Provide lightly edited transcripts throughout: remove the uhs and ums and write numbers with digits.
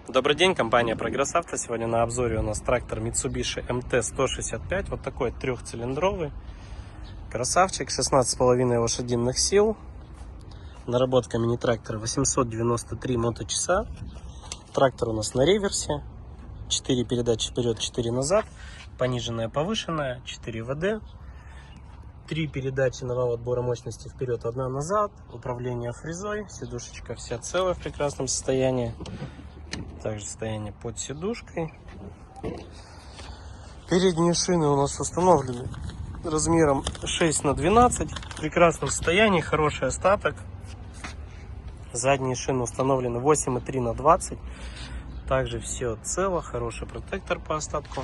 Добрый день, компания Прогресс Авто. Сегодня на обзоре у нас трактор Mitsubishi MT-165. Вот такой трехцилиндровый красавчик, 16,5 лошадиных сил. Наработка мини-трактора 893 моточаса. Трактор у нас на реверсе. 4 передачи вперед, 4 назад. Пониженная, повышенная, 4 ВД. 3 передачи на вал отбора мощности вперед, 1 назад. Управление фрезой. Сидушечка вся целая, в прекрасном состоянии. Также состояние под сидушкой. Передние шины у нас установлены размером 6 на 12. В прекрасном состоянии, хороший остаток. Задние шины установлены 8,3 на 20. Также все цело, хороший протектор по остатку.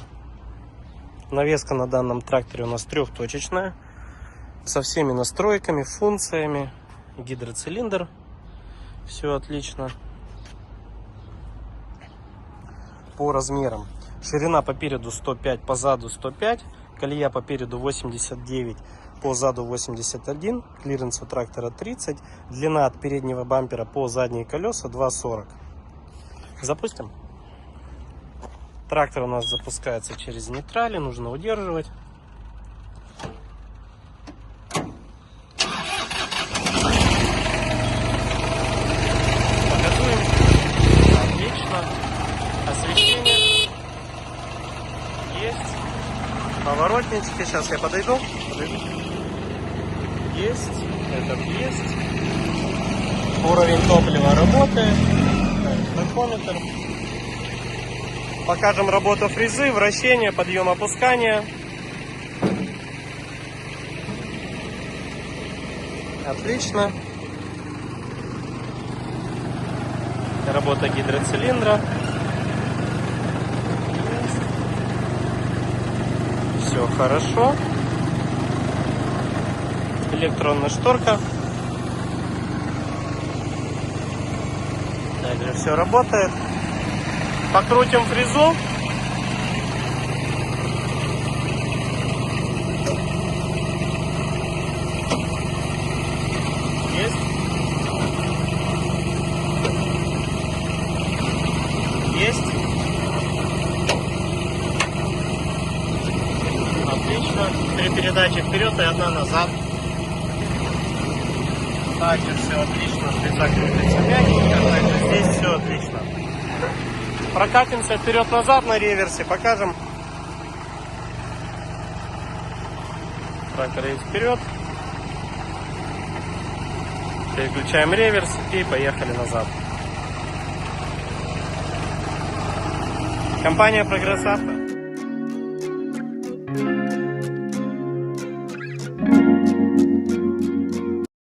Навеска на данном тракторе у нас трехточечная. Со всеми настройками, функциями. Гидроцилиндр. Все отлично. По размерам: ширина по переду 105, по заду 105, колея по переду 89, по заду 81, клиренс у трактора 30, длина от переднего бампера по задние колеса 2,40. Запустим. Трактор у нас запускается через нейтрали, нужно удерживать. Показуем. Отлично. Освещение есть, поворотнички, сейчас я подойду. Есть, этот есть. Уровень топлива работает. Тахометр. Покажем работу фрезы, вращение, подъем, опускание. Отлично. Работа гидроцилиндра. Все хорошо. Электронная шторка. Также все работает. Покрутим фрезу. Есть. Есть. Отлично. 3 передачи вперед и 1 назад. Также все отлично. Фреза крутится мягенько. Также здесь все отлично. Прокатимся вперед-назад на реверсе. Покажем. Трактор едет вперед. Переключаем реверс и поехали назад. Компания Прогресс Авто.